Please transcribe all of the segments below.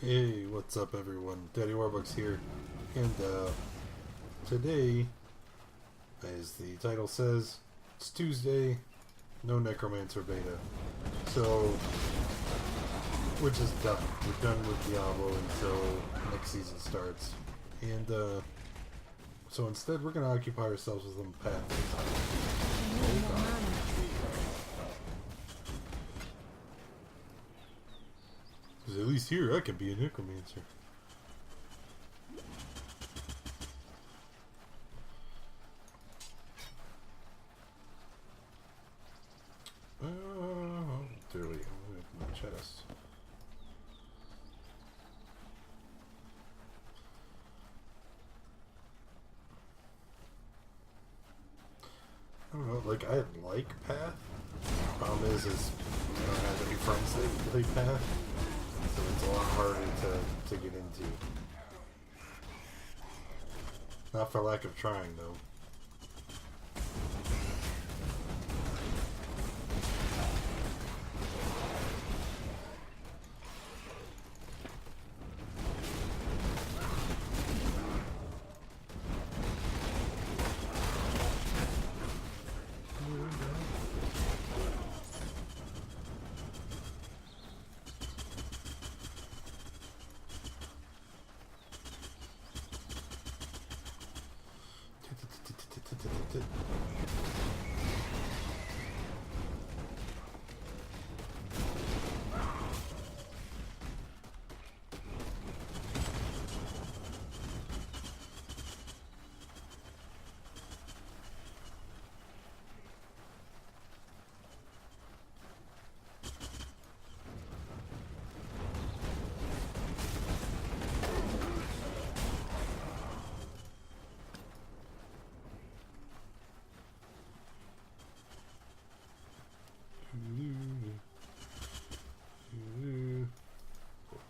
Hey, what's up everyone? Daddy Warbucks here, and today, as the title says, it's Tuesday, no Necromancer Beta. So, we're just done. We're done with Diablo until next season starts. And, so instead we're gonna occupy ourselves with some paths. Because at least here I can be a Necromancer. There we go. Open my chest. I don't know, like, I like Path. Problem is I don't have any friends that play Path, so it's a lot harder to get into. Not for lack of trying, though.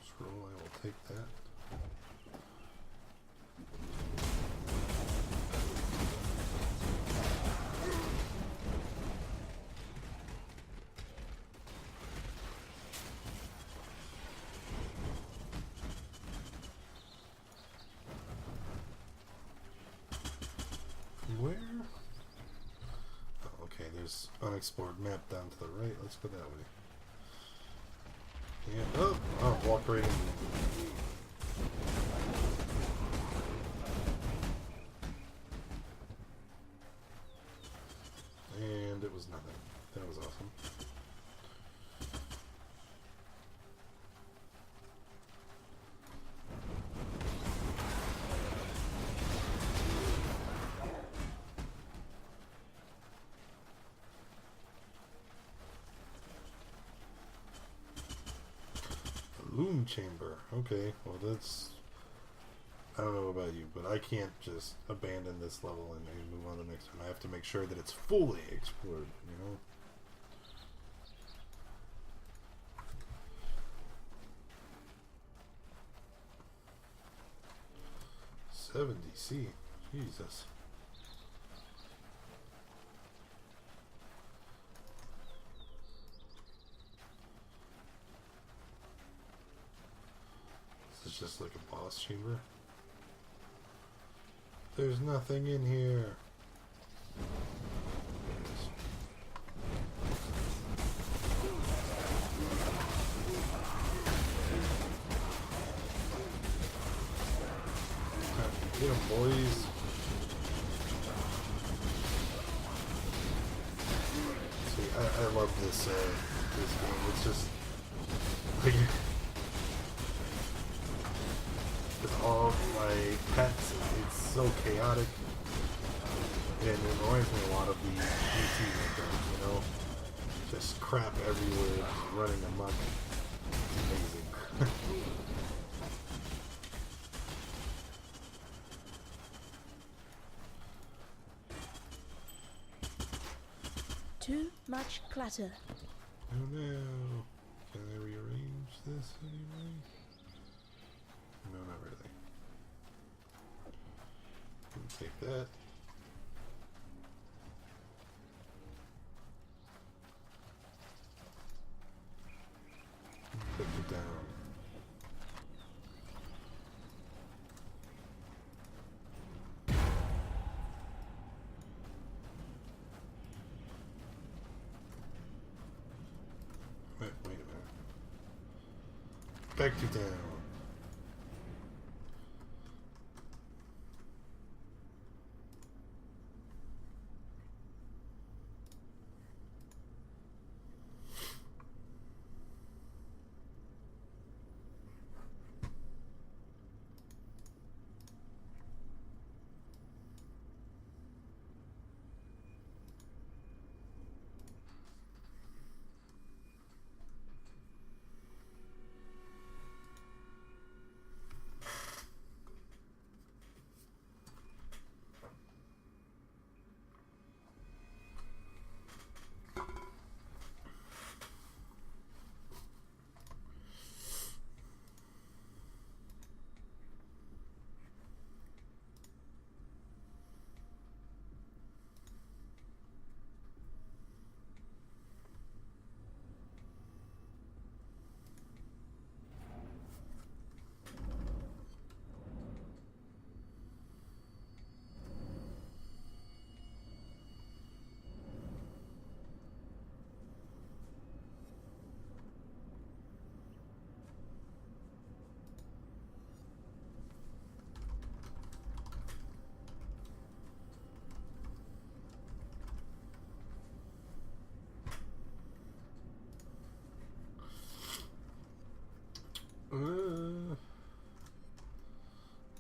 Scroll, I will take that. Where? Oh, okay, there's unexplored map down to the right. Let's go that way. Yeah. Oh, walk right in. And it was nothing. That was awesome. Loom chamber. Okay, well that's... I don't know about you, but I can't just abandon this level and move on to the next one. I have to make sure that it's fully explored, you know? $70C. Jesus. This is just like a boss chamber. There's nothing in here. Get him, boys. See, I love this this game. It's just like with all of my pets, it's so chaotic, and it reminds me a lot of the PT games, you know, just crap everywhere, just running amok. It's amazing. Too much clutter. Oh no! Can I rearrange this anyway? No, not really. Take that. Put it down. Back to town. What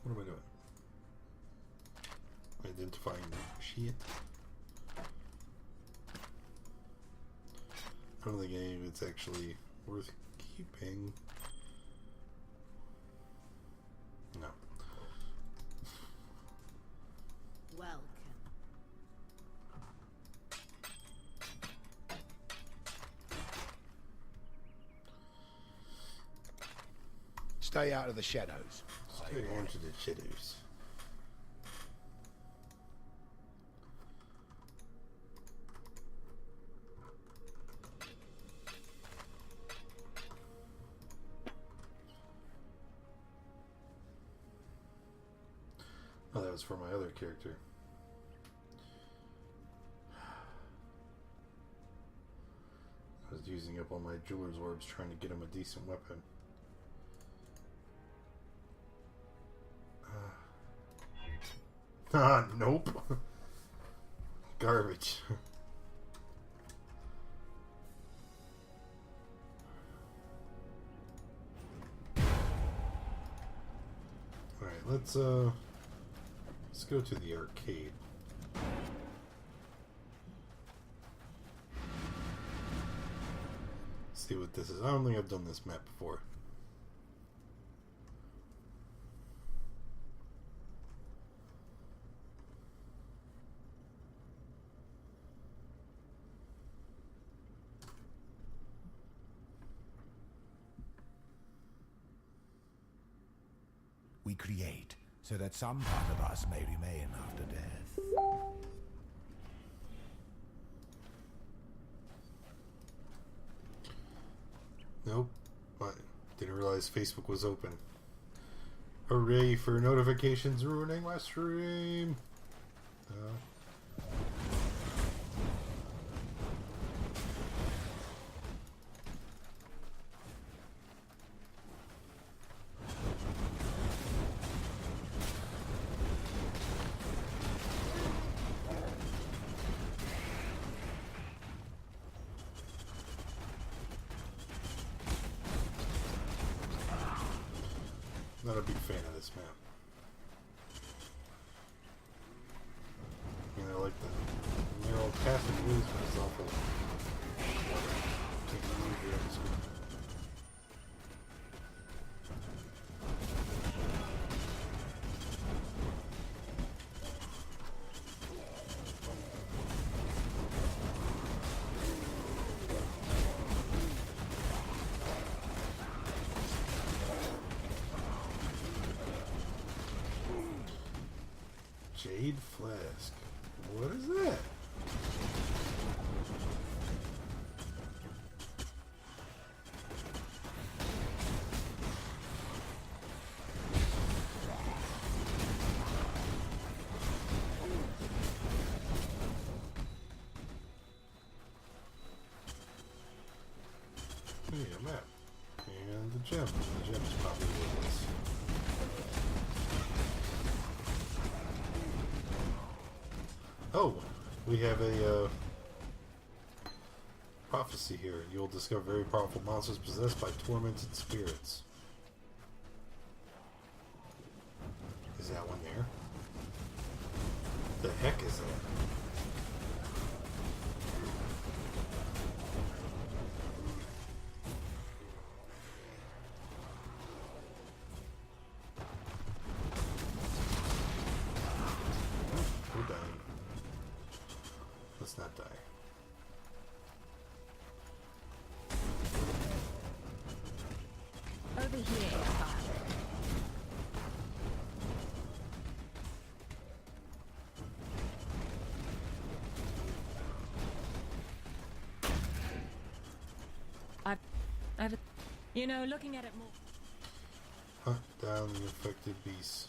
am I doing? Identifying shit. I don't think any of it's actually worth keeping. No. Welcome. Stay out of the shadows. Stay into the shadows. Oh, that was for my other character. I was using up all my jeweler's orbs trying to get him a decent weapon. Nope. Garbage. Alright, let's go to the arcade. See what this is. I don't think I've done this map before. We create so that some part of us may remain after death. Nope. I didn't realize Facebook was open. Hooray for notifications ruining my stream. Not a big fan of this map. I mean, I like the mural passing moves, but it's awful. Can't move here on the screen. Jade Flask. What is that? Hey, a map. And the gem. The gem is probably worthless. Oh, we have a prophecy here. You'll discover very powerful monsters possessed by tormented spirits. Is that one there? The heck is that? We're dying. Let's not die. Over here, Father. I've, you know, looking at it more. Hunt down the infected beasts.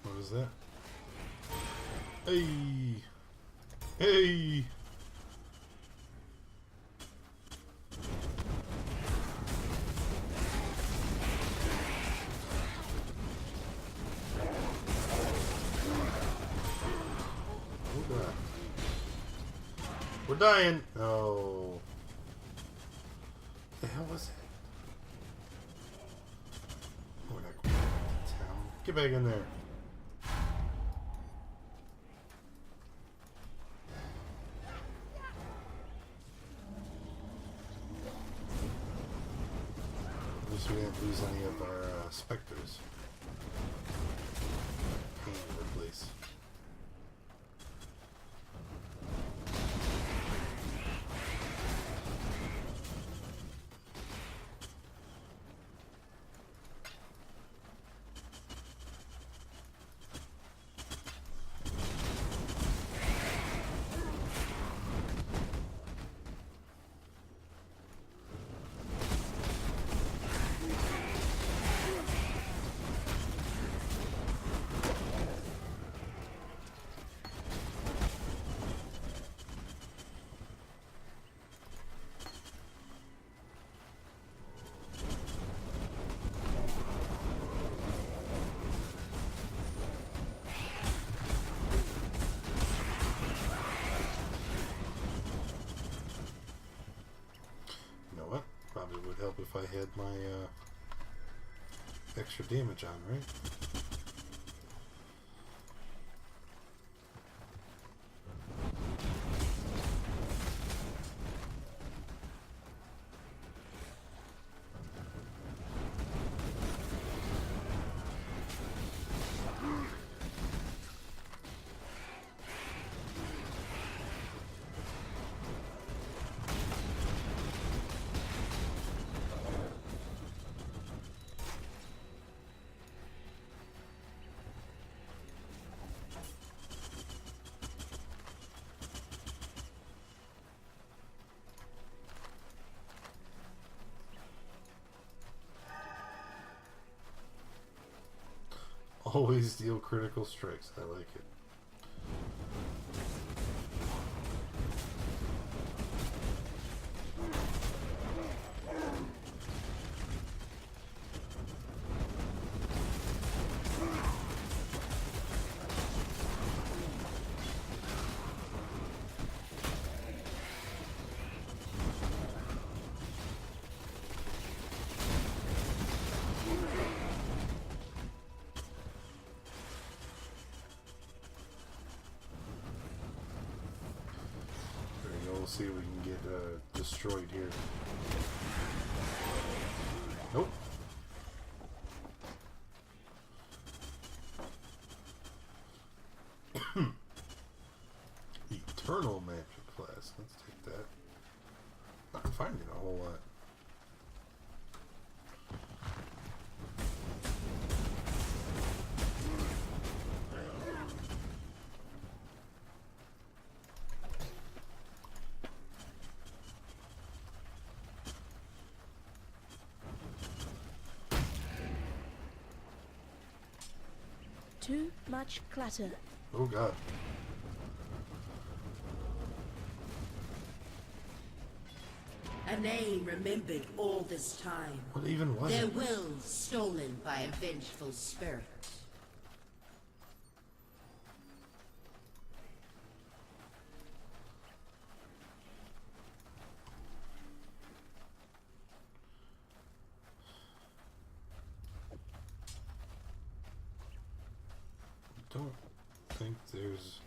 What is that? Hey! Hey! We're dying. Oh. The hell was it? We're not going back to town. Get back in there. At least we didn't lose any of our specters. Pain to replace. Would help if I had my extra damage on, right? Always deal critical strikes. I like it. We'll see if we can get destroyed here. Nope. Eternal magic class. Let's take that. Not finding a whole lot. Too much clutter. Oh god. A name remembered all this time. What even was Their it? will stolen by a vengeful spirit. Don't think there's...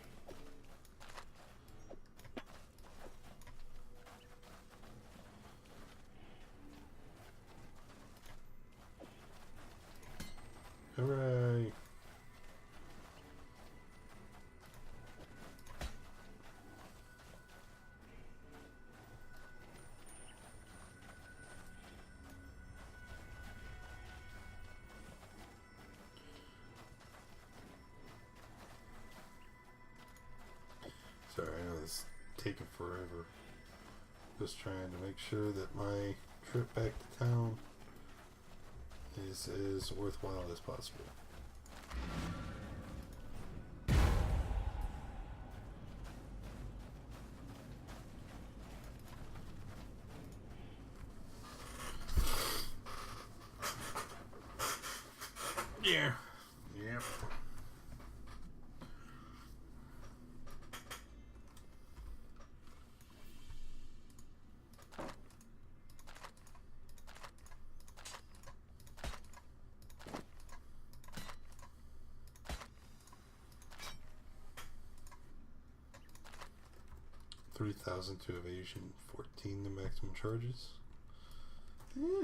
Hooray! Sorry, I know this is taking forever. Just trying to make sure that my trip back to town is as worthwhile as possible. Yeah. Yep. $3,000 to evasion, 14 the maximum charges. Eh.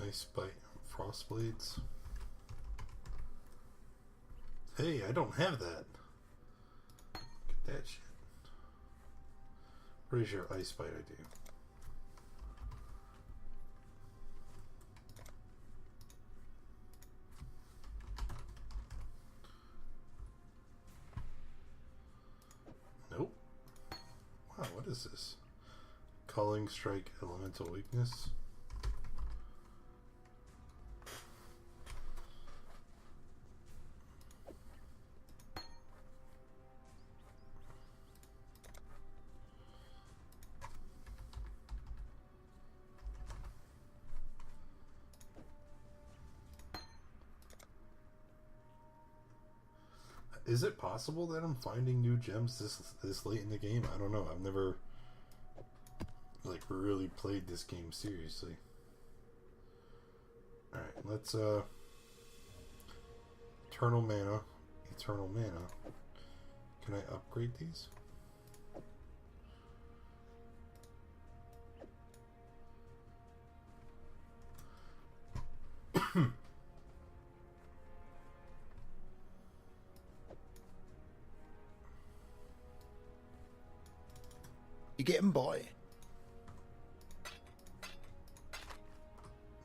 Ice Bite and Frost Blades. Hey, I don't have that. Get that shit. Pretty sure Ice Bite I do. Nope. Wow, what is this? Calling Strike Elemental Weakness. Is it possible that I'm finding new gems this late in the game? I don't know. I've never like really played this game seriously. Alright, let's Eternal Mana. Eternal Mana. Can I upgrade these? You getting by?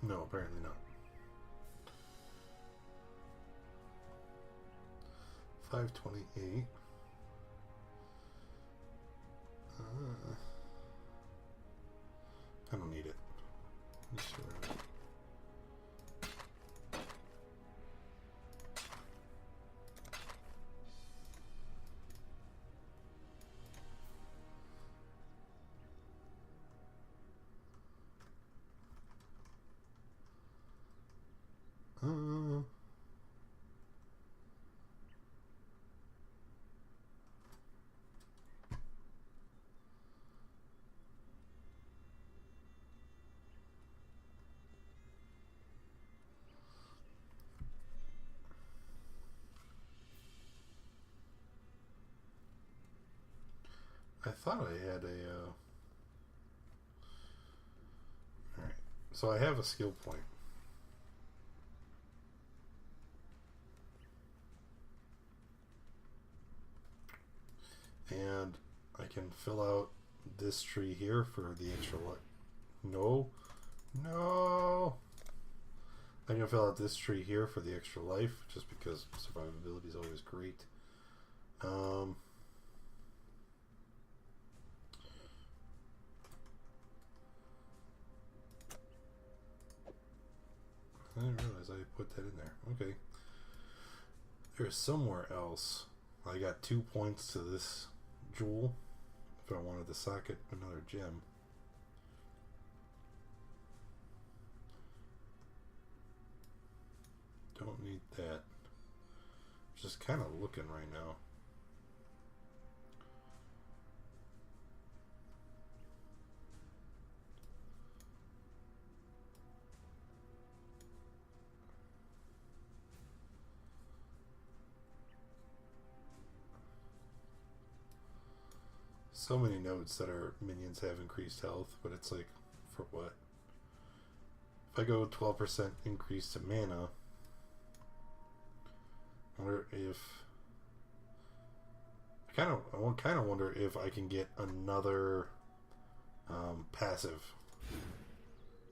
No, apparently not. 528. I don't need it. Just around it. I thought I had a alright, so I have a skill point. And I can fill out this tree here for the extra what? No. No. I'm gonna fill out this tree here for the extra life, just because survivability is always great. I didn't realize I put that in there. Okay. There's somewhere else. I got 2 points to this jewel. If I wanted to socket another gem. Don't need that. Just kind of looking right now. So many nodes that our minions have increased health, but it's like, for what? If I go 12% increase to mana, I wonder if I kind of wonder if I can get another passive.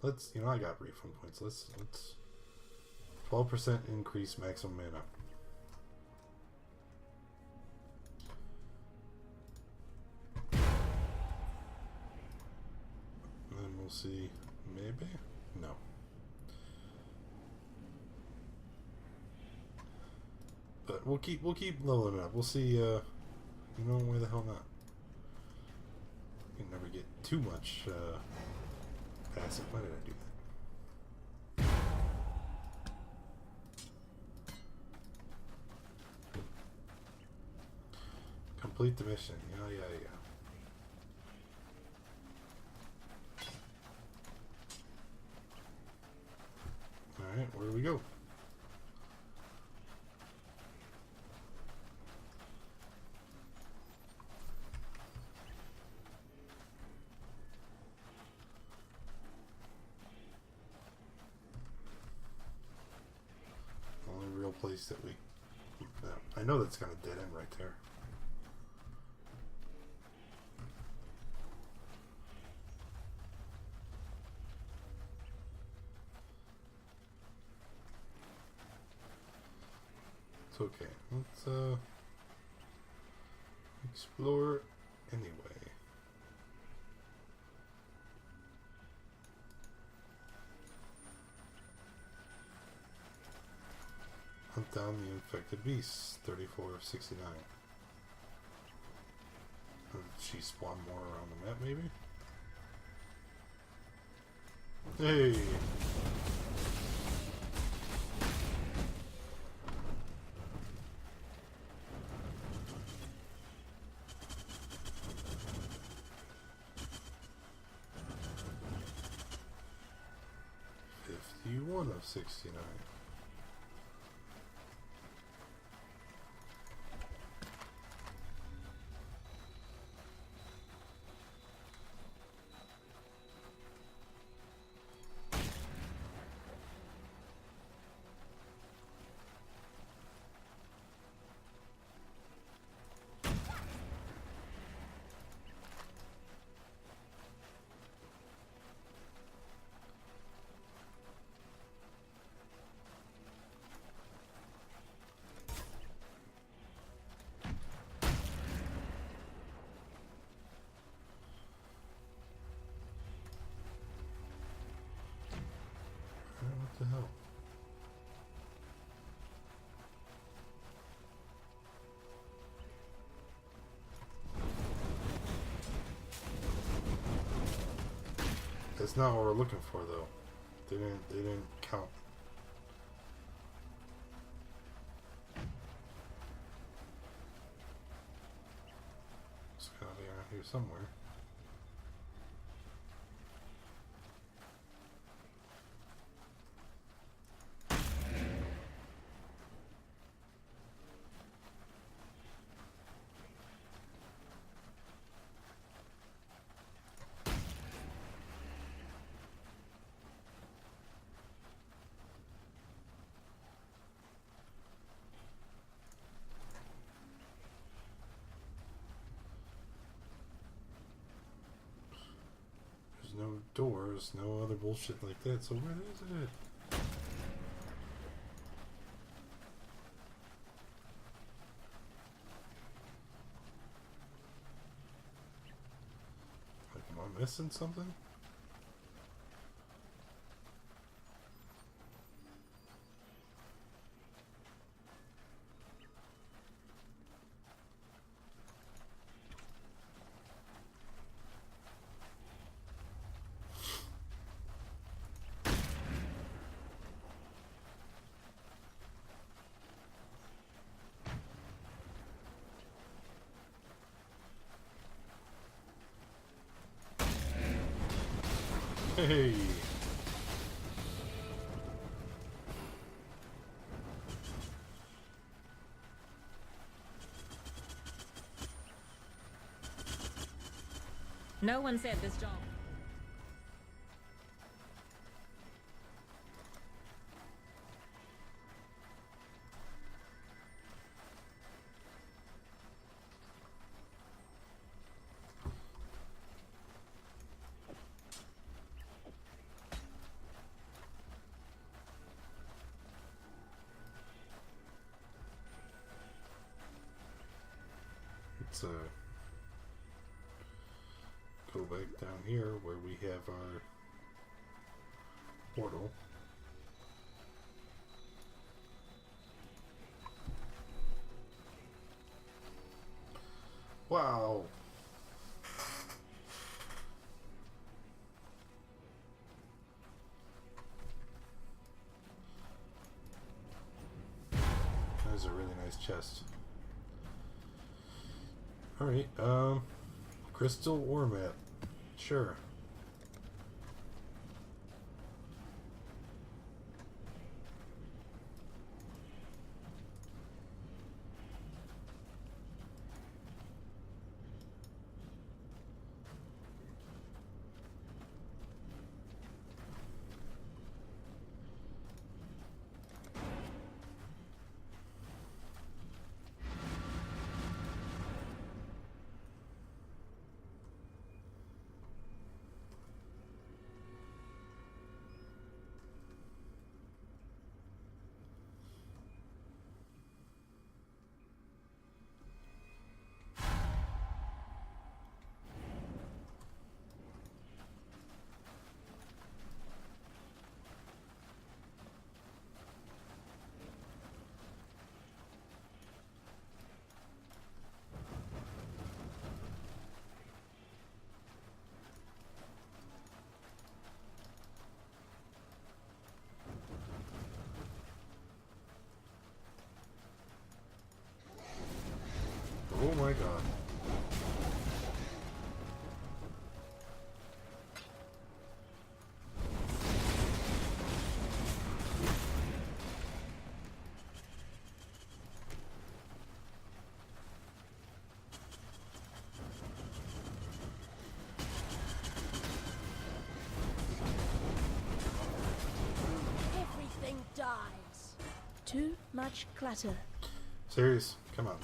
Let's, I got refund points. Let's 12% increase maximum mana. We'll see. Maybe? No. But we'll keep leveling up. We'll see. Why the hell not? You can never get too much passive. Why did I do that? Complete the mission. Yeah. Alright, where do we go? Only real place that we... I know that's got a dead end right there. It's okay. Let's explore anyway. Hunt down the infected beasts. 34 of 69. Did she spawn more around the map, maybe? Hey! One of 69. What the hell? That's not what we're looking for, though. They didn't count. It's gotta be around here somewhere. No doors, no other bullshit like that, so where is it? missing something? Hey! No one said this job. Let's go back down here where we have our portal. Wow! That is a really nice chest. Alright, crystal ore map. Sure. Oh my god. Everything dies. Too much clutter. Serious? Come on.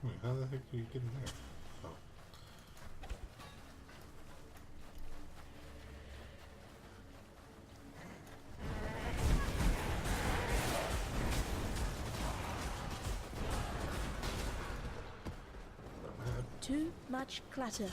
Wait, how the heck do you get in there? Oh. Too much clutter.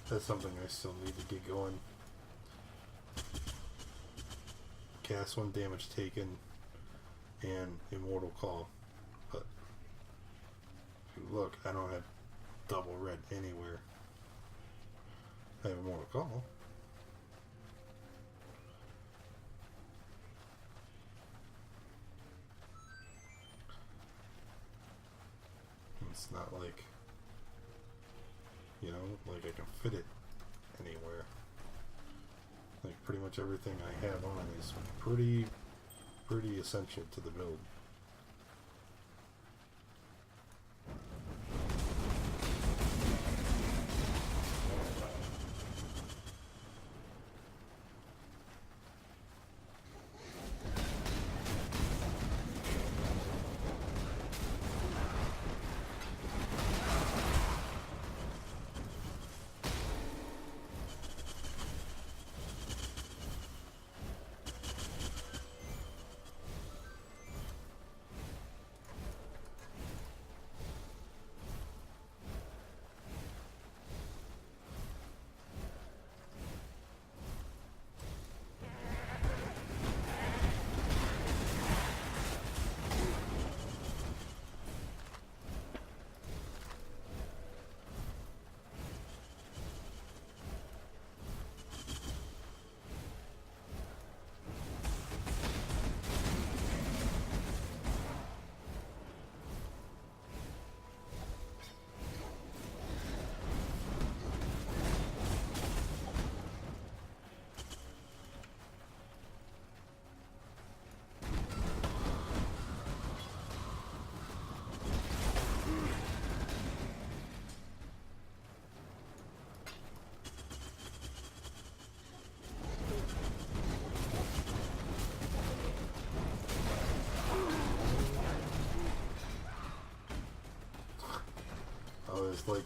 That's something I still need to get going. Cast 1 damage taken and Immortal Call. But look, I don't have double red anywhere. I have Immortal Call. It's not like, you know, like I can fit it anywhere. Like pretty much everything I have on is pretty essential to the build.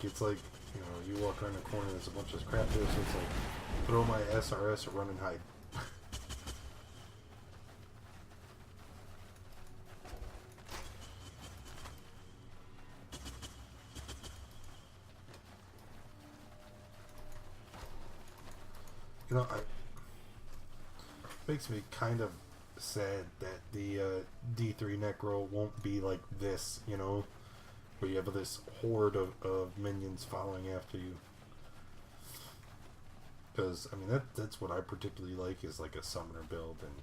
It's like, you know, you walk around the corner, there's a bunch of crap there, so it's like, throw my SRS or run and hide. You know, it makes me kind of sad that the D3 Necro won't be like this, you know, where you have this horde of minions following after you. Because, I mean, that's what I particularly like, is like a summoner build. And,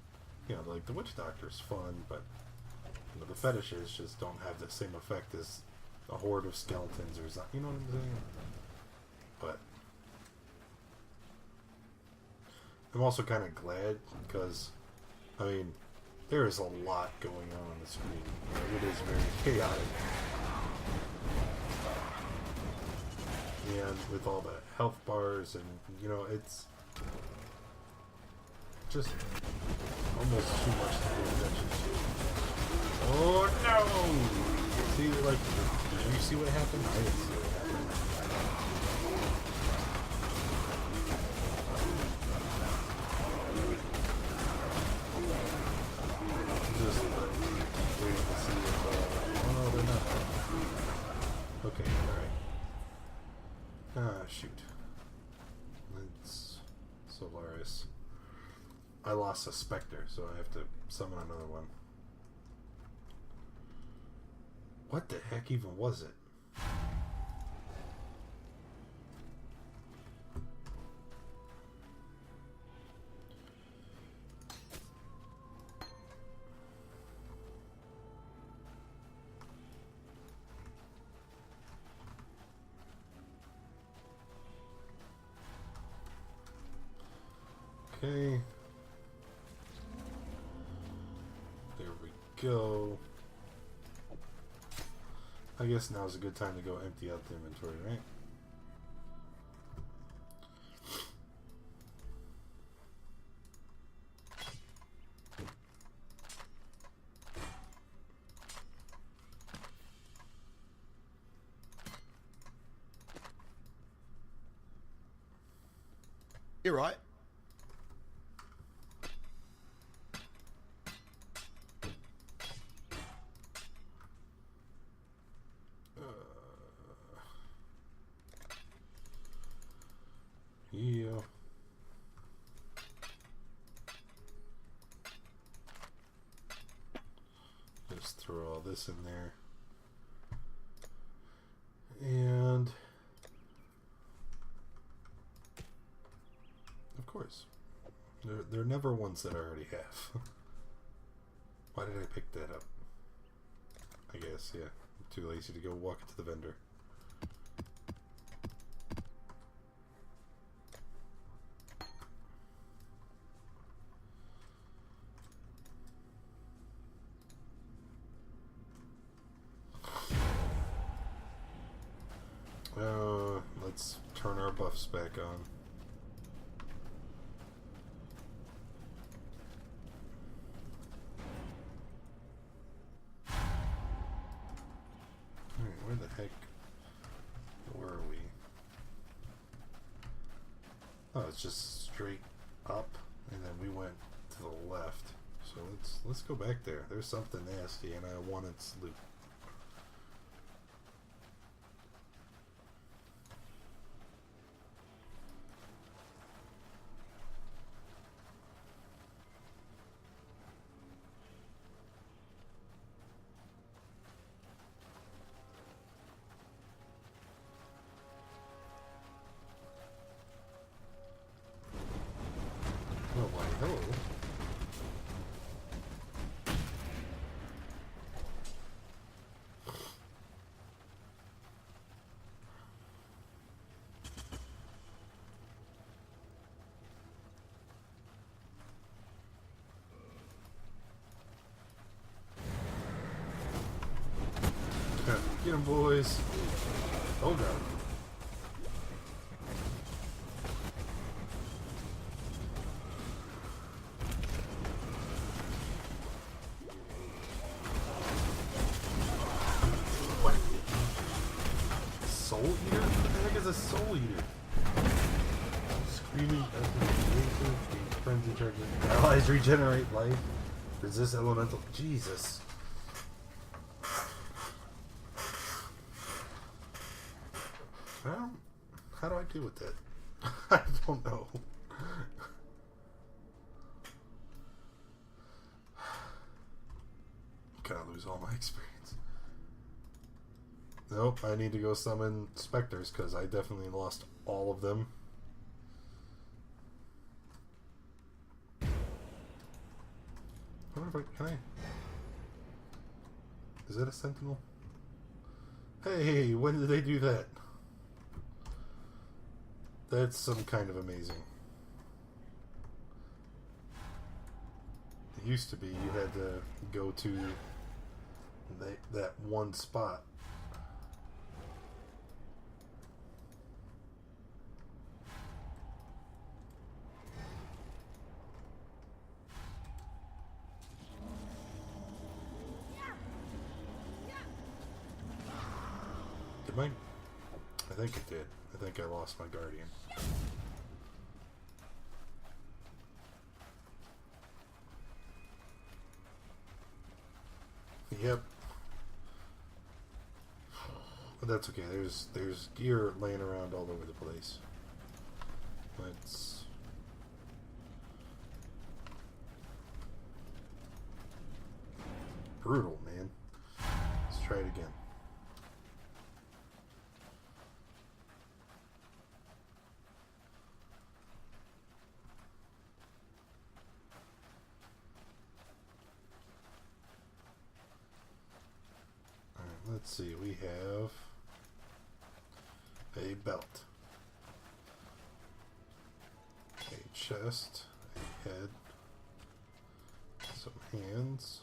you know, like the Witch Doctor's fun, but you know, the fetishes just don't have the same effect as a horde of skeletons or something. You know what I'm saying? But I'm also kind of glad, because, I mean, there is a lot going on the screen. It is very chaotic. And with all the health bars, and you know, it's just almost too much to pay attention to. Oh no! See, like, did you see what happened? I didn't see what happened. Just waiting to see if, oh no, they're not. Okay, alright. Ah, shoot. It's Solaris. I lost a Spectre, so I have to summon another one. What the heck even was it? Okay. There we go. I guess now's a good time to go empty out the inventory, right? You're right. Yeah. Just throw all this in there. And of course, they're never ones that I already have. Why did I pick that up? I guess, yeah. I'm too lazy to go walk it to the vendor. Let's turn our buffs back on. Alright, where the heck were we? Oh, it's just straight up, and then we went to the left. So let's go back there. There's something nasty, and I want its loot. Oh, why, hello. Get him, boys. Oh, God. What? Soul Eater? What the heck is a Soul Eater? Screaming frenzy charges. Allies regenerate life. Resist elemental. Jesus. How do I deal with that? I don't know. Gonna lose all my experience. Nope, I need to go summon specters because I definitely lost all of them. I wonder if can I? Is that a sentinel? Hey, when did they do that? That's some kind of amazing. It used to be you had to go to that one spot. Did mine? I think it did. I think I lost my guardian. Yep. But that's okay. There's gear laying around all over the place. Let's brutal, man. Let's try it again. Let's see, we have a belt, a chest, a head, some hands,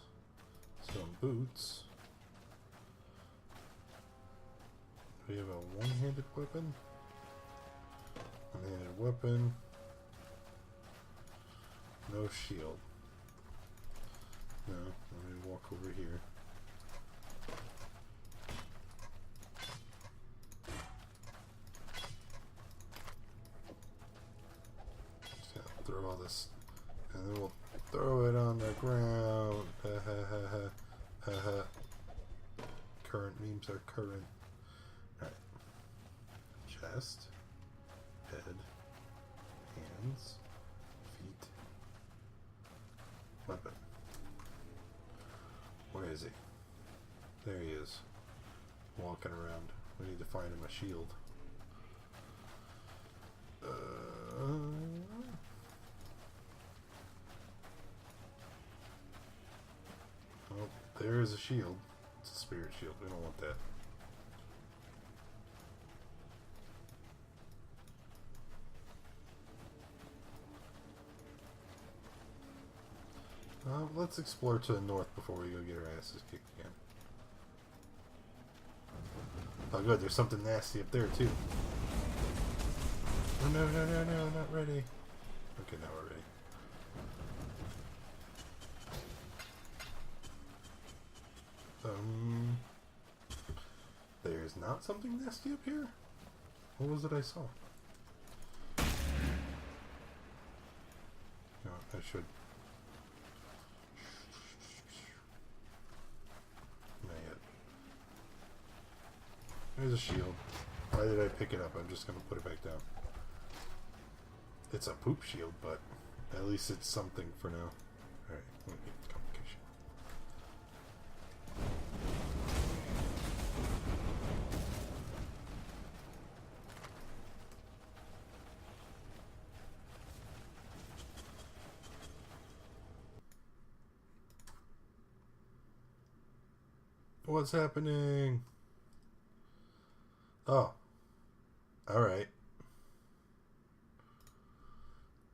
some boots. We have a one-handed weapon, one-handed weapon, no shield. No, let me walk over here. Throw all this, and then we'll throw it on the ground. Ha ha ha ha ha ha. Current memes are current. Alright. Chest, head, Hands. Feet. Weapon. Where is he? There he is. Walking around. We need to find him a shield. Oh, there is a shield. It's a spirit shield. We don't want that. Let's explore to the north before we go get our asses kicked again. Oh good, there's something nasty up there too. Oh, no, not ready. Okay, now we're ready. There's not something nasty up here? What was it I saw? No, I should. Not yet. There's a shield. Why did I pick it up? I'm just gonna put it back down. It's a poop shield, but at least it's something for now. Alright, let me get complication. What's happening? Oh. Alright.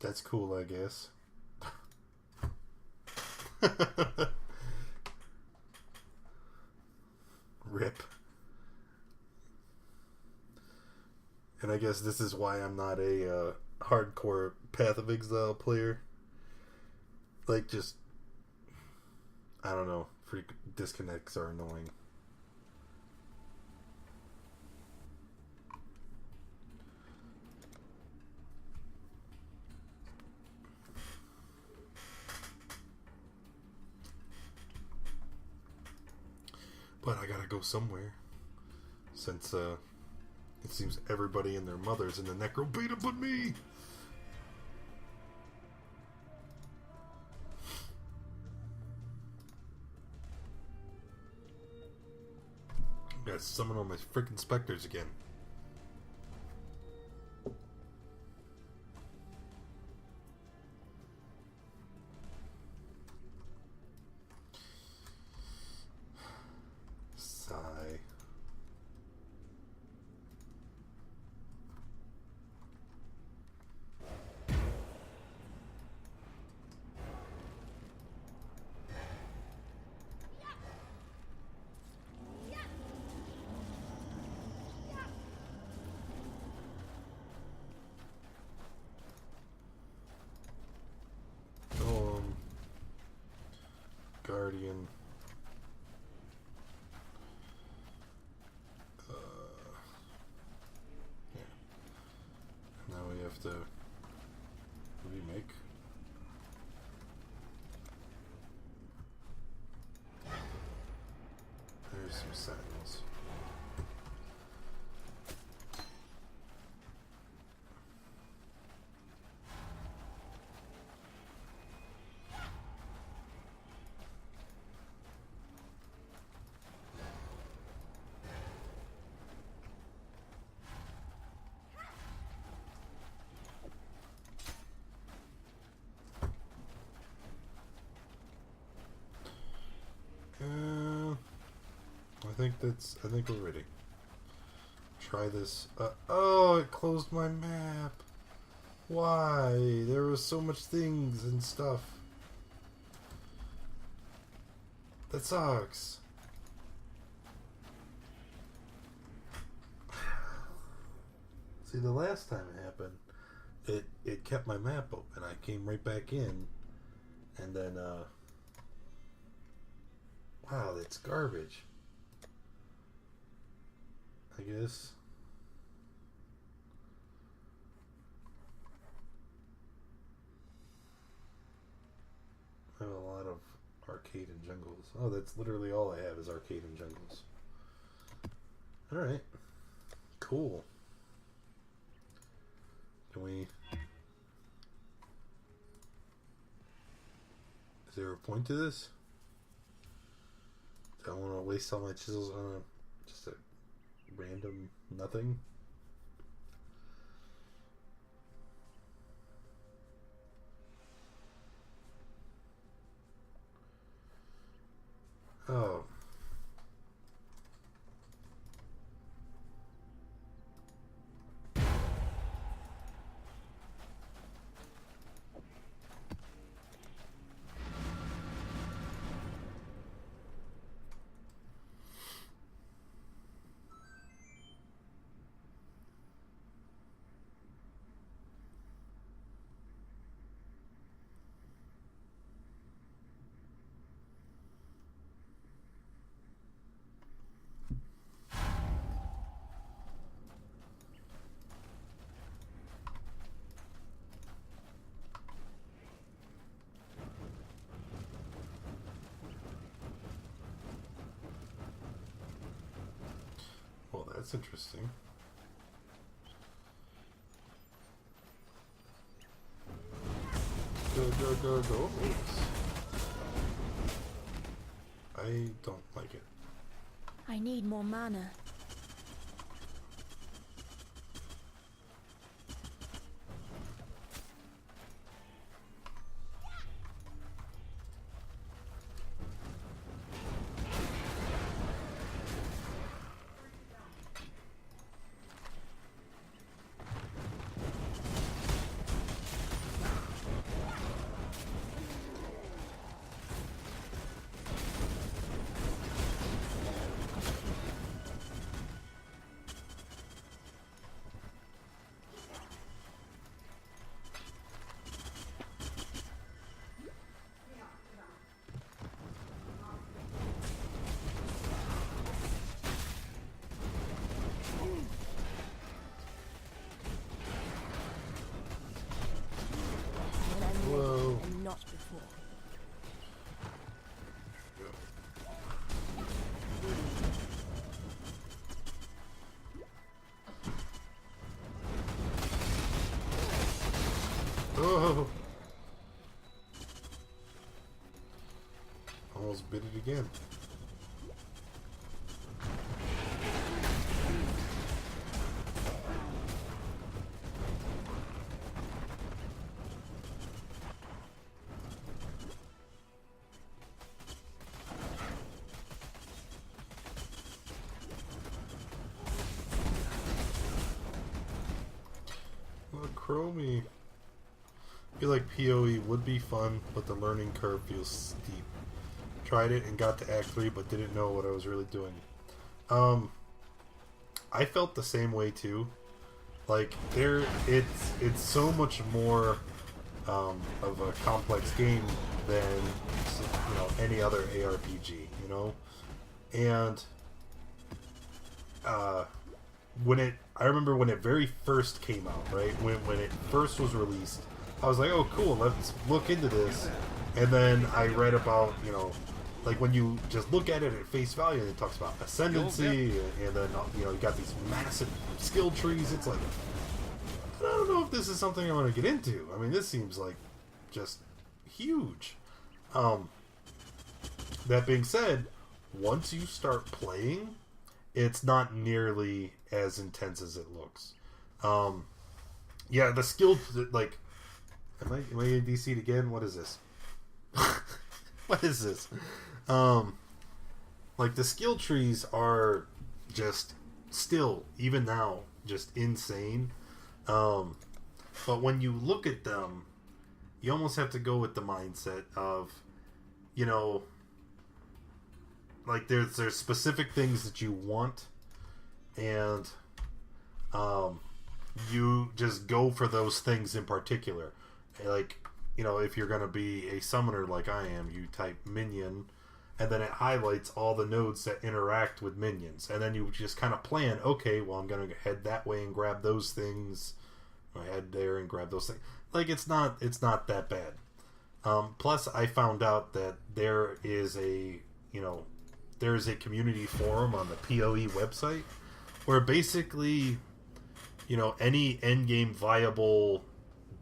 That's cool, I guess. Rip. And I guess this is why I'm not a hardcore Path of Exile player. Like, just... I don't know. Freak disconnects are annoying. But I gotta go somewhere. Since, it seems everybody and their mother's in the Necro Beta but me! Gotta summon all my freaking specters again. Sigh. Guardian. Yeah. Now we have to remake. There's some sentinels. I think we're ready. Try this. Oh, it closed my map. Why? There was so much things and stuff. That sucks. See, the last time it happened, it kept my map open. I came right back in, and then, wow, that's garbage. I guess. I have a lot of arcade and jungles. Oh, that's literally all I have is arcade and jungles. Alright. Cool. Can we Is there a point to this? Do I want to waste all my chisels on just a random nothing? Oh. Well, that's interesting. Go. I don't like it. I need more mana. When I'm Whoa. ready and not before. Oh! Almost bit it again. Well, Chromie. I feel like POE would be fun, but the learning curve feels steep. Tried it and got to Act 3, but didn't know what I was really doing. I felt the same way too. Like it's so much more of a complex game than any other ARPG. And I remember when it very first came out, right? When it first was released, I was like, oh cool, let's look into this. And then I read about, like when you just look at it at face value, and it talks about ascendancy, and then you got these massive skill trees. It's like, I don't know if this is something I want to get into. I mean, this seems like just huge. That being said, once you start playing, it's not nearly as intense as it looks. Yeah, the skill, like, am I DC'd again? What is this? What is this? Like the skill trees are just still, even now, just insane. But when you look at them, you almost have to go with the mindset of, like there's specific things that you want, and you just go for those things in particular. Like, if you're going to be a summoner like I am, you type minion, and then it highlights all the nodes that interact with minions. And then you just kind of plan, okay, well, I'm going to head that way and grab those things. I head there and grab those things. Like, it's not that bad. Plus, I found out that there is a community forum on the POE website where basically, any endgame viable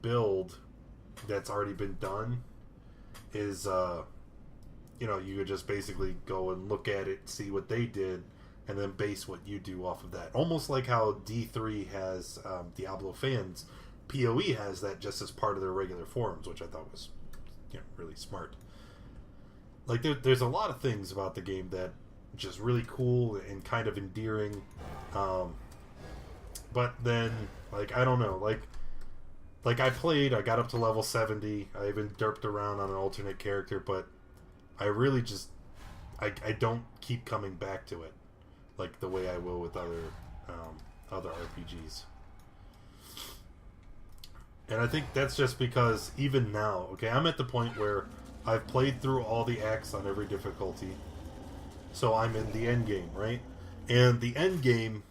build that's already been done is you could just basically go and look at it, see what they did, and then base what you do off of that. Almost like how D3 has Diablo fans, POE has that just as part of their regular forums, which I thought was really smart. Like there's a lot of things about the game that just really cool and kind of endearing. But then, like, I don't know, like I got up to level 70. I even derped around on an alternate character, but I really just I don't keep coming back to it like the way I will with other RPGs. And I think that's just because even now, okay, I'm at the point where I've played through all the acts on every difficulty. So I'm in the end game, right? And the end game,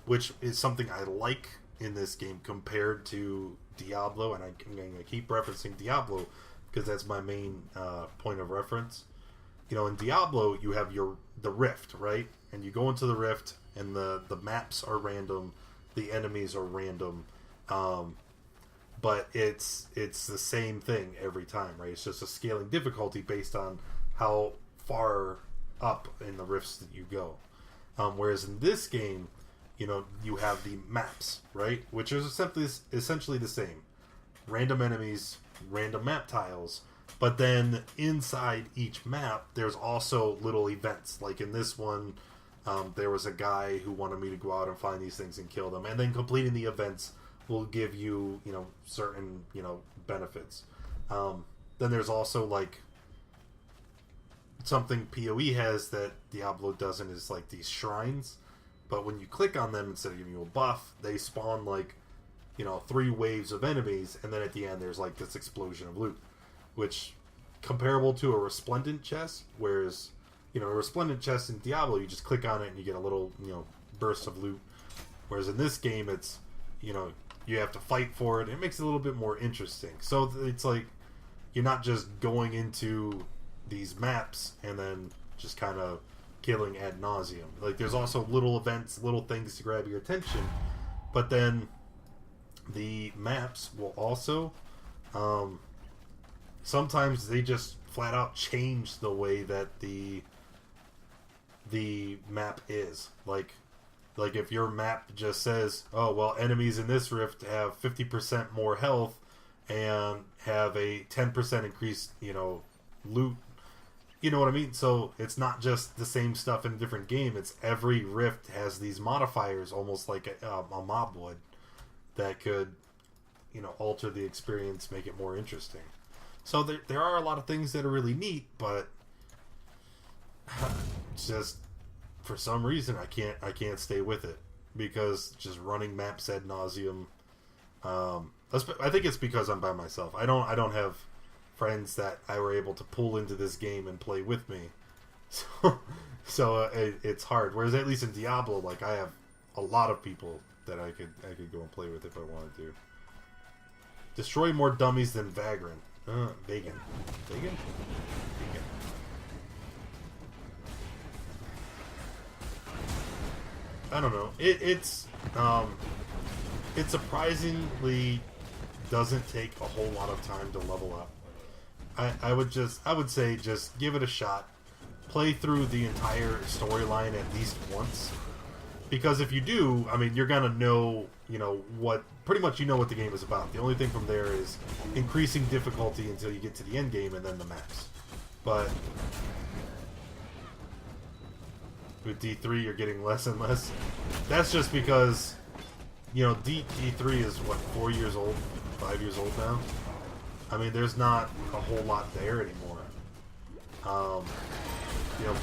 which is something I like in this game compared to Diablo, and I'm going to keep referencing Diablo because that's my main point of reference. In Diablo, you have the rift, right? And you go into the rift, and the maps are random, the enemies are random, but it's the same thing every time, right? It's just a scaling difficulty based on how far up in the rifts that you go. Whereas in this game, you have the maps, right? Which is essentially the same. Random enemies, random map tiles, but then inside each map, there's also little events. Like in this one, there was a guy who wanted me to go out and find these things and kill them. And then completing the events will give you, certain, benefits. Then there's also, like, something PoE has that Diablo doesn't is, like, these shrines. But when you click on them, instead of giving you a buff, they spawn, like, 3 waves of enemies, and then at the end there's, like, this explosion of loot. Which, comparable to a resplendent chest, whereas, a resplendent chest in Diablo, you just click on it and you get a little, burst of loot. Whereas in this game, it's, you have to fight for it. It makes it a little bit more interesting. So it's like, you're not just going into these maps and then just kind of killing ad nauseum. Like, there's also little events, little things to grab your attention, but then the maps will also sometimes they just flat out change the way that the map is. Like if your map just says, oh well, enemies in this rift have 50% more health and have a 10% increased loot. You know what I mean? So it's not just the same stuff in a different game. It's every rift has these modifiers, almost like a mob would, that could, alter the experience, make it more interesting. So there are a lot of things that are really neat, but just for some reason I can't stay with it because just running maps ad nauseum. I think it's because I'm by myself. I don't have friends that I were able to pull into this game and play with me, so it's hard. Whereas at least in Diablo, like, I have a lot of people that I could go and play with if I wanted to. Destroy more dummies than Vagrant. Vegan. I don't know. It surprisingly doesn't take a whole lot of time to level up. I would say just give it a shot. Play through the entire storyline at least once. Because if you do, I mean, you're gonna know, what the game is about. The only thing from there is increasing difficulty until you get to the end game and then the maps. But with D3, you're getting less and less. That's just because, D3 is, 4 years old, 5 years old now? I mean, there's not a whole lot there anymore.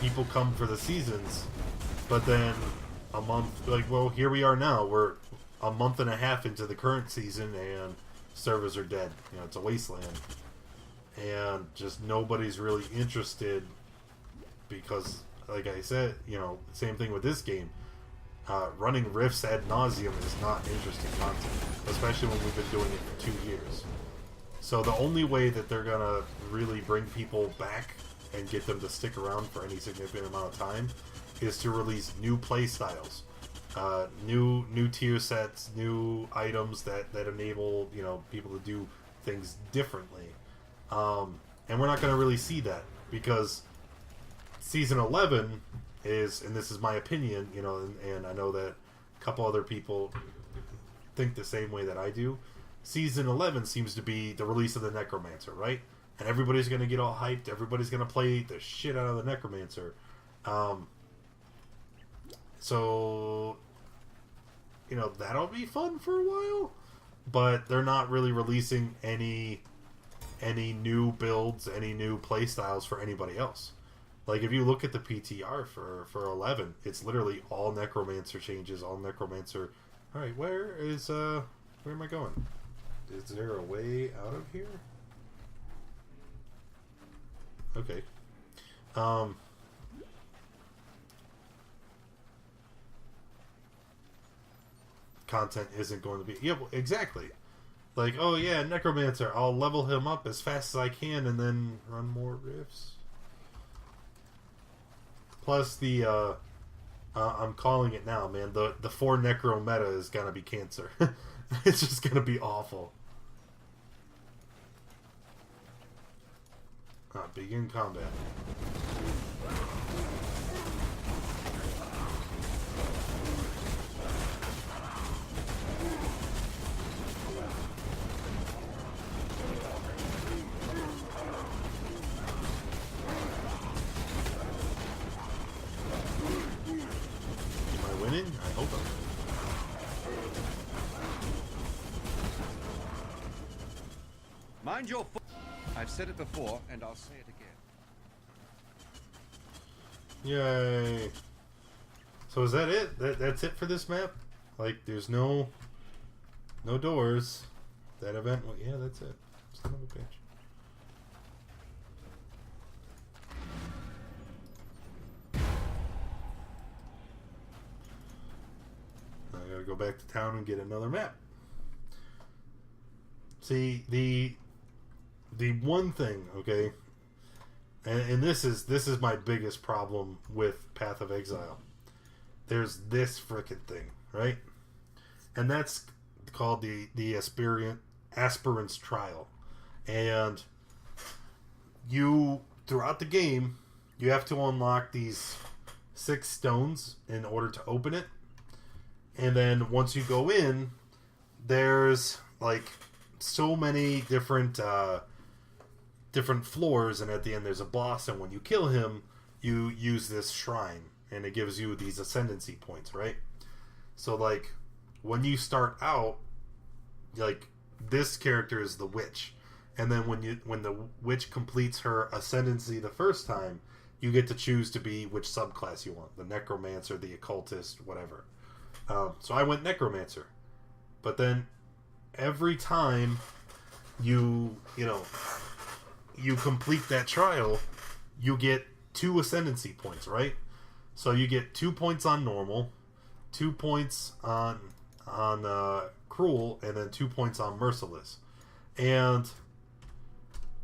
People come for the seasons, but then a month, here we are now, we're a month and a half into the current season, and servers are dead. It's a wasteland. And just nobody's really interested because, like I said, same thing with this game. Running rifts ad nauseum is not interesting content, especially when we've been doing it for 2 years. So the only way that they're gonna really bring people back and get them to stick around for any significant amount of time is to release new play styles, new tier sets, new items that enable people to do things differently. And we're not going to really see that because Season 11 is, and this is my opinion, you know, and I know that a couple other people think the same way that I do. Season 11 seems to be the release of the Necromancer, right? And everybody's going to get all hyped. Everybody's going to play the shit out of the Necromancer. So, you know, that'll be fun for a while. But they're not really releasing any new builds, any new playstyles for anybody else. Like, if you look at the PTR for 11, it's literally all Necromancer changes, all Necromancer... Alright, where am I going? Is there a way out of here? Okay. Content isn't going to be... Yeah, well, exactly. Like, oh yeah, Necromancer, I'll level him up as fast as I can and then run more rifts. Plus the, I'm calling it now, man, the 4 Necro meta is gonna be cancer. It's just gonna be awful. Begin combat. Winning? I hope I'm winning. Mind your foot. I've said it before, and I'll say it again. Yay! So is that it? That's it for this map? Like, there's no doors. That event? Well, yeah, that's it. Son of a bitch. I gotta go back to town and get another map. See, the one thing, okay, and this is my biggest problem with Path of Exile. There's this frickin' thing, right? And that's called the Aspirant's Trial. And you, throughout the game, you have to unlock these 6 stones in order to open it. And then once you go in, there's like so many different floors, and at the end there's a boss, and when you kill him, you use this shrine, and it gives you these ascendancy points, right? So like when you start out, like this character is the witch, and then when the witch completes her ascendancy the first time, you get to choose to be which subclass you want, the necromancer, the occultist, whatever. So I went necromancer, but then every time you complete that trial, you get 2 ascendancy points, right? So you get 2 points on normal, 2 points on cruel, and then 2 points on merciless. And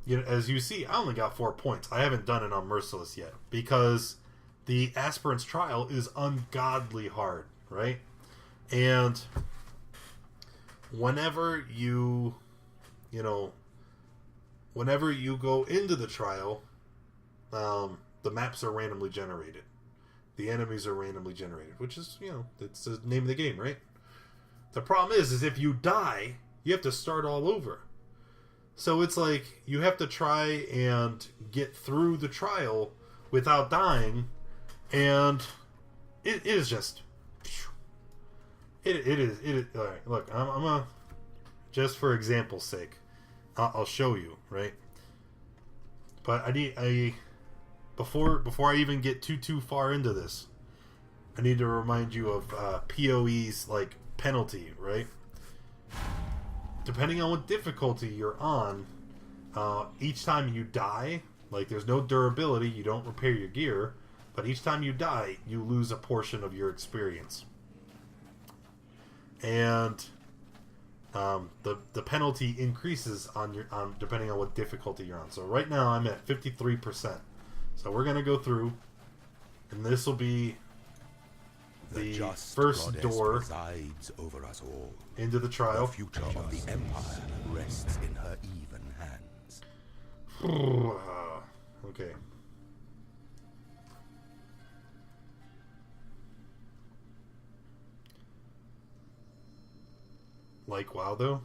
you know, as you see, I only got 4 points. I haven't done it on merciless yet because the aspirant's trial is ungodly hard, right? And whenever you go into the trial, the maps are randomly generated. The enemies are randomly generated, which is, it's the name of the game, right? The problem is if you die, you have to start all over. So it's like you have to try and get through the trial without dying, and it is just... It is. All right, look, I'm just for example's sake, I'll show you, right? But before I even get too far into this, I need to remind you of POE's like penalty, right? Depending on what difficulty you're on, each time you die, like there's no durability, you don't repair your gear, but each time you die, you lose a portion of your experience. And the penalty increases on depending on what difficulty you're on. So right now I'm at 53%. So we're gonna go through, and this will be the first door presides over us all. Into the trial. The future of the Empire rests in her even hands. Okay. Like WoW though?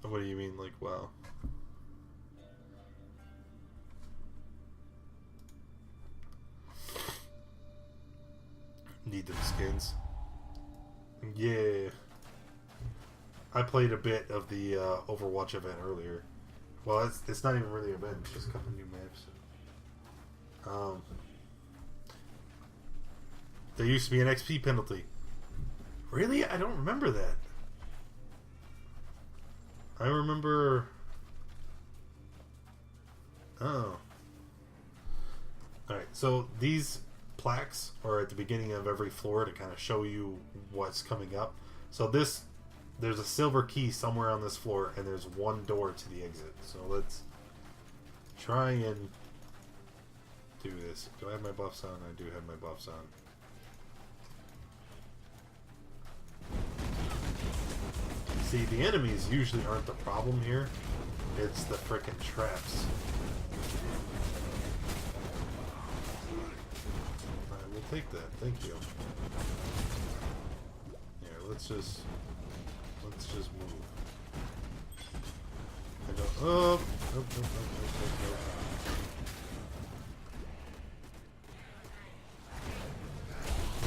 What do you mean like WoW? Need them skins. Yeah. I played a bit of the Overwatch event earlier. Well, it's not even really an event, it's just a couple new maps. There used to be an XP penalty. Really? I don't remember that. I remember... Oh. Alright, so these plaques are at the beginning of every floor to kind of show you what's coming up. So there's a silver key somewhere on this floor, and there's one door to the exit. So let's try and do this. Do I have my buffs on? I do have my buffs on. See, the enemies usually aren't the problem here. It's the frickin' traps. I will take that. Thank you. Yeah, let's just move. I don't. Oh, nope.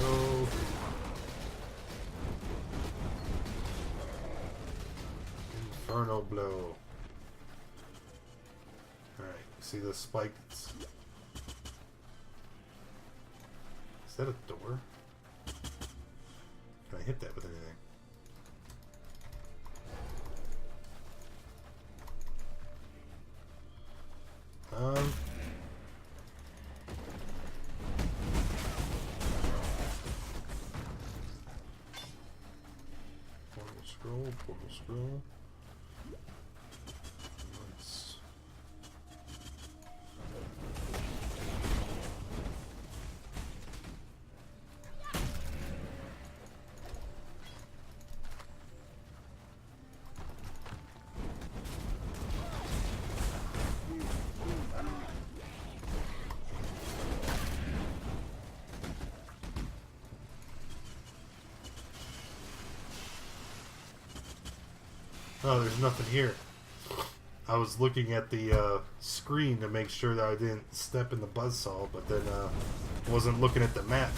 No. Inferno blow. Alright, see the spikes? Is that a door? Can I hit that with anything? Portal scroll. Nice. Oh, there's nothing here. I was looking at the screen to make sure that I didn't step in the buzzsaw, but then wasn't looking at the map.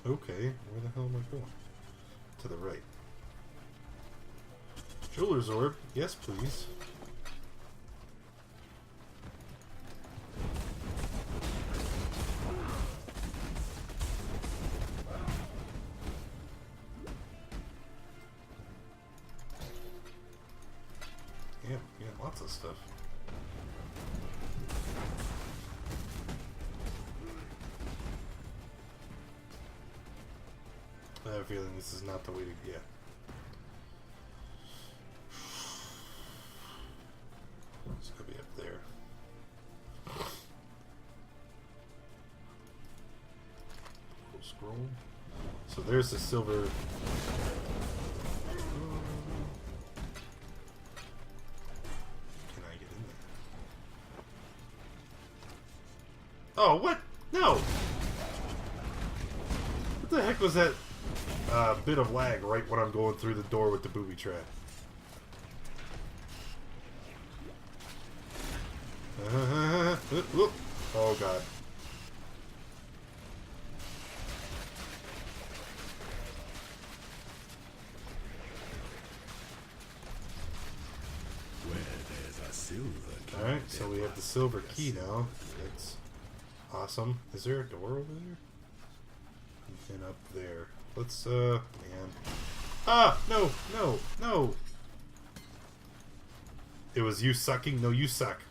Okay, where the hell am I going? To the right. Jeweler's orb, yes please. Yeah, lots of stuff. I have a feeling this is not the way to get. It's gonna be up there. Scroll. So there's the silver. Can I get in there? Oh, what? No! What the heck was that? Bit of lag right when I'm going through the door with the booby trap. Oh god. Where there's a silver key. Alright, so we have the silver key now. That's awesome. Is there a door over there? And up there. Let's, man. Ah! No! It was you sucking? No, you suck.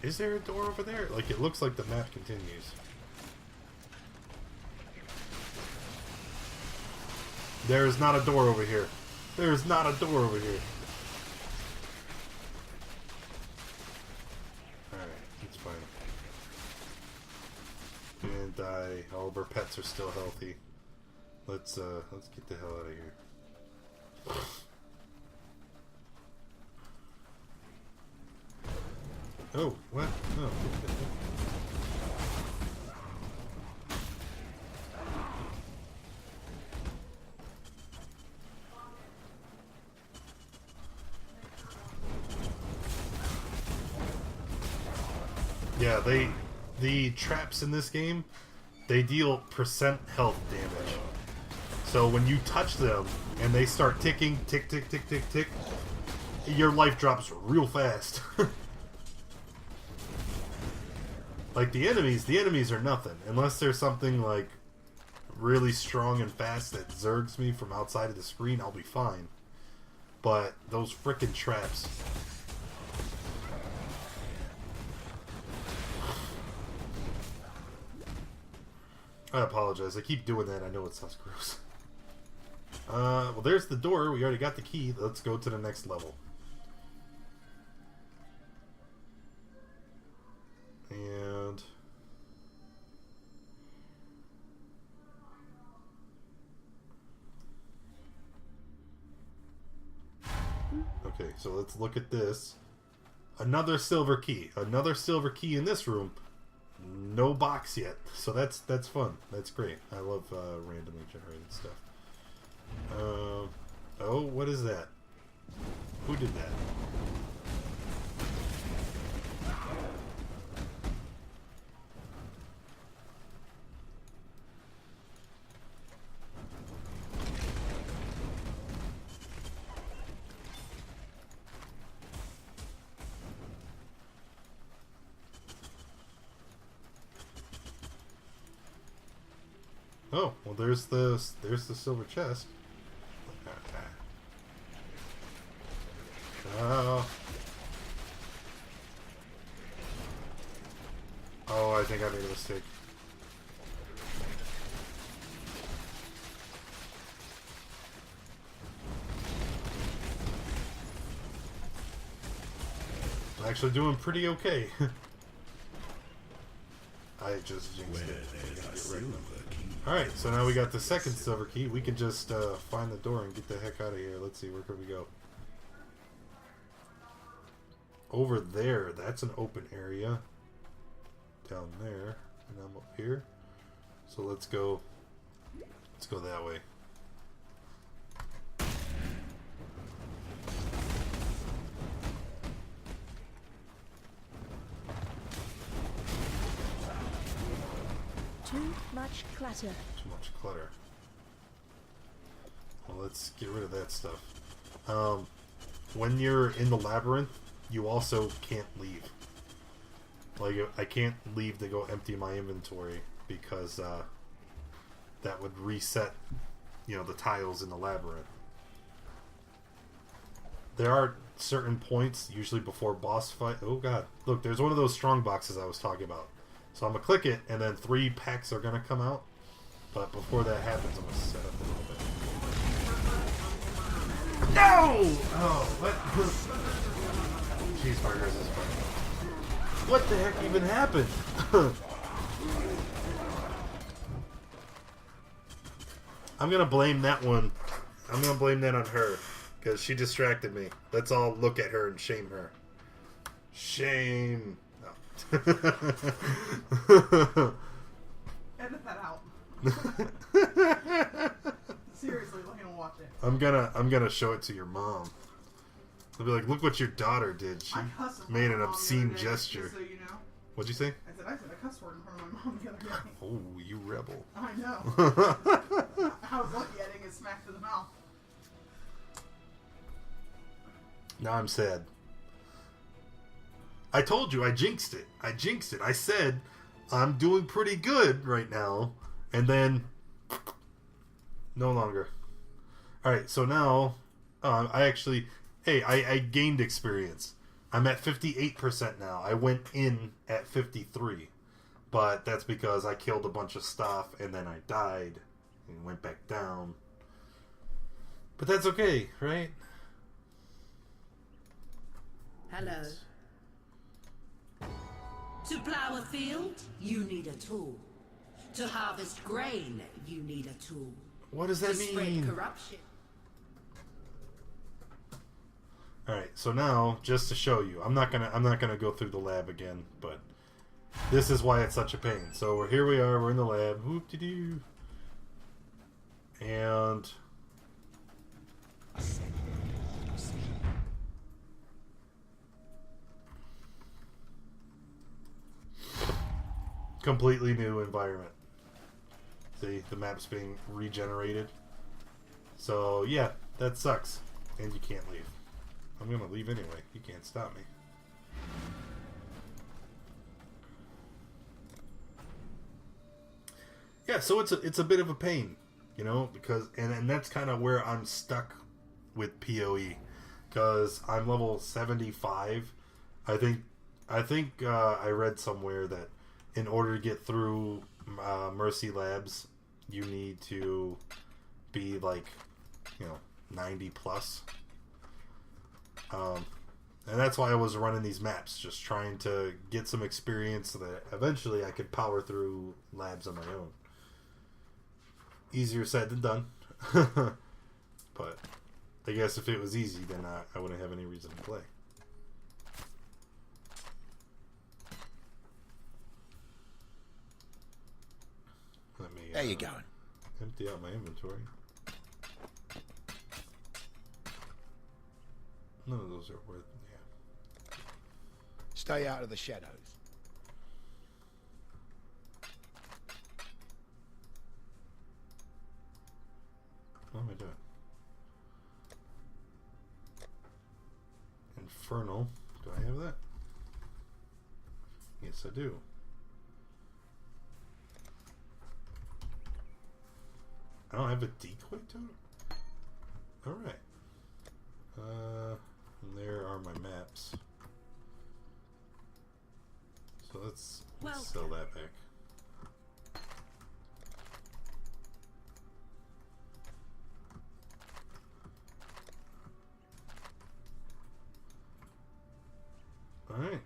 Is there a door over there? Like, it looks like the map continues. There is not a door over here. There is not a door over here. Alright, it's fine. And die. All of our pets are still healthy. Let's get the hell out of here. Oh, what? No. Yeah, the traps in this game, they deal percent health damage. So when you touch them and they start ticking, tick, tick, tick, tick, tick, your life drops real fast. Like the enemies are nothing. Unless there's something like really strong and fast that zergs me from outside of the screen, I'll be fine. But those frickin' traps. I apologize. I keep doing that. I know it sounds gross. Well, there's the door. We already got the key. Let's go to the next level. And... okay, so let's look at this. Another silver key. Another silver key in this room. No box yet, so that's fun. That's great. I love randomly generated stuff. Oh, what is that? Who did that? Oh, well, there's the silver chest. Oh, I think I made a mistake. I'm actually doing pretty okay. I just jinxed it. Alright, so now we got the second silver key. We can just find the door and get the heck out of here. Let's see, where could we go? Over there, that's an open area. Down there, and I'm up here. So let's go that way. Too much clutter. Too much clutter. Well, let's get rid of that stuff. When you're in the labyrinth, you also can't leave. Like, I can't leave to go empty my inventory because that would reset, you know, the tiles in the labyrinth. There are certain points, usually before boss fight. Oh god, look, there's one of those strong boxes I was talking about. So I'm gonna click it, and then 3 packs are gonna come out. But before that happens, I'm gonna set up a little bit. No! Oh, what? Cheeseburgers is funny. What the heck even happened? I'm gonna blame that one. I'm gonna blame that on her. Because she distracted me. Let's all look at her and shame her. Shame. No. Edit that out. Seriously, let me watch it. I'm gonna show it to your mom. I'll be like, look what your daughter did. She made an obscene gesture. Just so you know. What'd you say? I said a cuss word in front of my mom the other day. Oh, you rebel. I know. I was lucky I didn't get smacked in the mouth. Now I'm sad. I told you, I jinxed it. I said, I'm doing pretty good right now. And then, no longer. Alright, so now, I actually, hey, I gained experience. I'm at 58% now. I went in at 53. But that's because I killed a bunch of stuff, and then I died, and went back down. But that's okay, right? Hello. To plow a field, you need a tool. To harvest grain, you need a tool. What does To that spread mean? corruption. Alright, so now, just to show you, I'm not gonna go through the lab again, but this is why it's such a pain. So here we are, we're in the lab, whoop-de-doo. And completely new environment. See, the map's being regenerated. So yeah, that sucks. And you can't leave. I'm gonna leave anyway. You can't stop me. Yeah, so it's a bit of a pain, you know, because and that's kind of where I'm stuck with POE, because I'm level 75. I think I read somewhere that in order to get through Mercy Labs, you need to be like, you know, 90 plus. And that's why I was running these maps, just trying to get some experience so that eventually I could power through labs on my own. Easier said than done. But I guess if it was easy, then I wouldn't have any reason to play. Let me There you going. empty out my inventory. None of those are worth, yeah. Stay out of the shadows. What am I doing? Infernal. Do I have that? Yes, I do. I don't have a decoy totem? Alright. And there are my maps. So let's sell that back. Alright.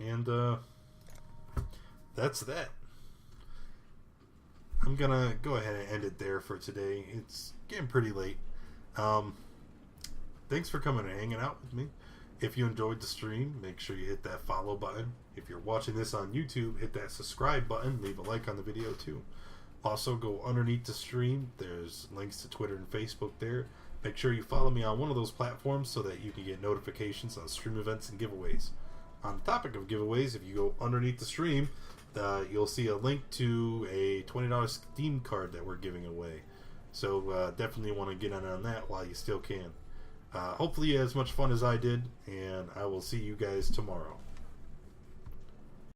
And that's that. I'm gonna go ahead and end it there for today. It's getting pretty late. Thanks for coming and hanging out with me. If you enjoyed the stream, make sure you hit that follow button. If you're watching this on YouTube, hit that subscribe button. Leave a like on the video too. Also, go underneath the stream. There's links to Twitter and Facebook there. Make sure you follow me on one of those platforms so that you can get notifications on stream events and giveaways. On the topic of giveaways, if you go underneath the stream, you'll see a link to a $20 Steam card that we're giving away. So definitely want to get on that while you still can. Hopefully you had as much fun as I did, and I will see you guys tomorrow.